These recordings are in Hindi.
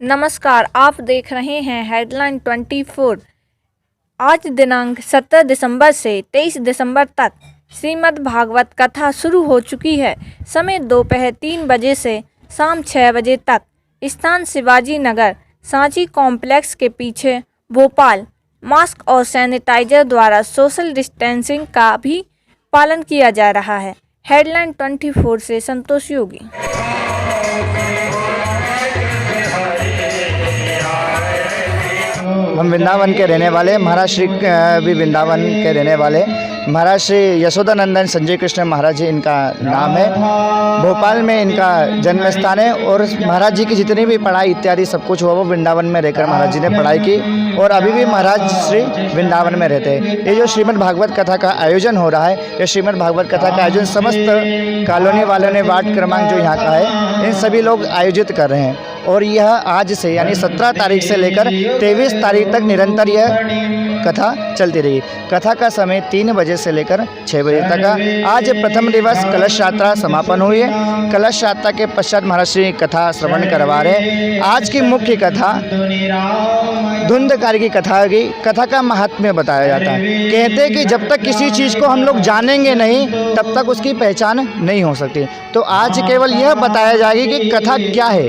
नमस्कार, आप देख रहे हैं हेडलाइन 24। आज दिनांक 17 दिसंबर से 23 दिसंबर तक श्रीमद् भागवत कथा शुरू हो चुकी है। समय दोपहर 3 बजे से शाम 6 बजे तक। स्थान शिवाजी नगर, सांची कॉम्प्लेक्स के पीछे, भोपाल। मास्क और सैनिटाइजर द्वारा सोशल डिस्टेंसिंग का भी पालन किया जा रहा है। हेडलाइन 24 से संतोष योगी। हम वृंदावन के रहने वाले, महाराज श्री भी वृंदावन के रहने वाले महाराज श्री यशोदानंदन संजय कृष्ण महाराज जी इनका नाम है। भोपाल में इनका जन्म स्थान है और महाराज जी की जितनी भी पढ़ाई इत्यादि सब कुछ हुआ वो वृंदावन में रहकर महाराज जी ने पढ़ाई की और अभी भी महाराज श्री वृंदावन में रहते हैं। ये जो श्रीमद् भागवत कथा का आयोजन हो रहा है, ये श्रीमद् भागवत कथा का आयोजन समस्त कॉलोनी वालों ने, वार्ड क्रमांक जो यहाँ का है, इन सभी लोग आयोजित कर रहे हैं और यह आज से यानी 17 तारीख से लेकर 23 तारीख तक निरंतर यह कथा चलती रही। कथा का समय 3 बजे से लेकर 6 बजे तक का। आज प्रथम दिवस कलश यात्रा समापन हुई है। कलश यात्रा के पश्चात महाराज श्री कथा श्रवण करवा रहे। आज की मुख्य कथा धुंधकारी की कथा की कथा का महात्म्य बताया जाता है। कहते हैं कि जब तक किसी चीज़ को हम लोग जानेंगे नहीं तब तक उसकी पहचान नहीं हो सकती। तो आज केवल यह बताया जाएगी कि कथा क्या है,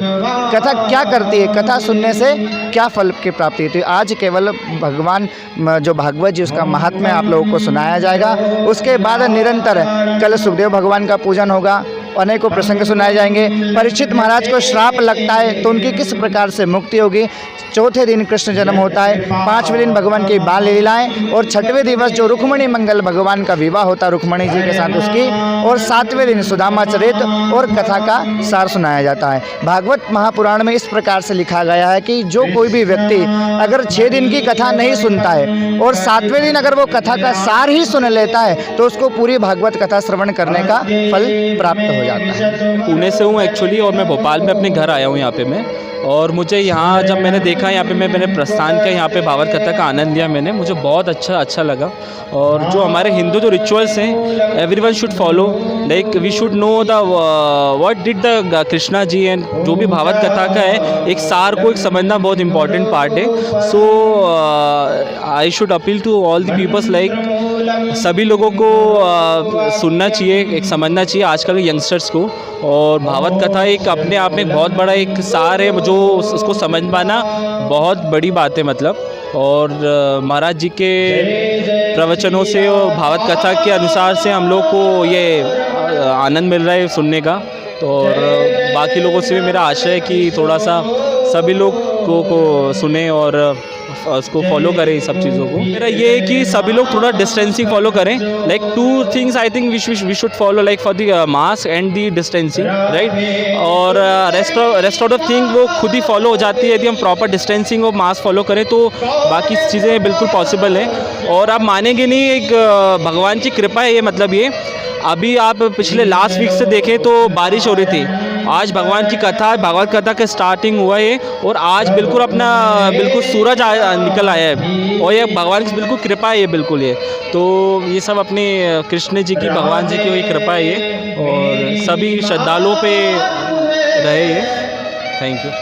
कथा क्या करती है, कथा सुनने से क्या फल की प्राप्ति होती है। आज केवल भगवान जो भागवत जी उसका महात्म्य आप लोगों को सुनाया जाएगा। उसके बाद निरंतर कल सुखदेव भगवान का पूजन होगा, अनेकों प्रसंग सुनाए जाएंगे। परीक्षित महाराज को श्राप लगता है तो उनकी किस प्रकार से मुक्ति होगी। चौथे दिन कृष्ण जन्म होता है, 5वें दिन भगवान की बाल लीलाएं और 6वें दिवस जो रुक्मणी मंगल भगवान का विवाह होता है रुक्मणी जी के साथ उसकी, और 7वें दिन सुदामा चरित और कथा का सार सुनाया जाता है। भागवत महापुराण में इस प्रकार से लिखा गया है कि जो कोई भी व्यक्ति अगर 6 दिन की कथा नहीं सुनता है और 7वें दिन अगर वो कथा का सार ही सुन लेता है तो उसको पूरी भागवत कथा श्रवण करने का फल प्राप्त हो जाता है। पुणे से हूँ एक्चुअली और मैं भोपाल में अपने घर आया हूँ यहाँ पे मैं, और मुझे यहाँ जब मैंने देखा यहाँ पे मैंने प्रस्थान किया, यहाँ पे भागवत कथा का आनंद लिया मैंने, मुझे बहुत अच्छा लगा। और जो हमारे हिंदू जो रिचुअल्स हैं everyone should follow, like we should know the what did the Krishna ji, and जो भी भागवत कथा का है एक सार को एक समझना बहुत इंपॉर्टेंट पार्ट है। So I should appeal to all the peoples, like सभी लोगों को सुनना चाहिए, एक समझना चाहिए आजकल के यंगस्टर्स को। और भागवत कथा एक अपने आप में बहुत बड़ा एक सार है जो उसको समझ पाना बहुत बड़ी बात है मतलब। और महाराज जी के प्रवचनों से और भागवत कथा के अनुसार से हम लोग को ये आनंद मिल रहा है सुनने का। तो और बाकी लोगों से भी मेरा आशय है कि थोड़ा सा सभी लोगों को सुने और उसको फॉलो करें इन सब चीज़ों को। मेरा ये है कि सभी लोग थोड़ा डिस्टेंसिंग फॉलो करें, like 2 things I think we should follow, like for the mask and the distancing, right. और रेस्ट ऑफ द थिंग वो खुद ही फॉलो हो जाती है यदि हम प्रॉपर डिस्टेंसिंग और मास्क फॉलो करें तो बाकी चीज़ें बिल्कुल पॉसिबल है। और आप मानेंगे नहीं, एक भगवान की कृपा है ये, मतलब ये अभी आप पिछले लास्ट वीक से देखें तो बारिश हो रही थी, आज भगवान की कथा भागवत कथा का स्टार्टिंग हुआ है और आज बिल्कुल अपना बिल्कुल सूरज निकल आया है और ये भगवान की बिल्कुल कृपा है ये, बिल्कुल ये। तो ये सब अपने कृष्ण जी की, भगवान जी की ये कृपा है ये, और सभी श्रद्धालुओं पे रहे ये। Thank you.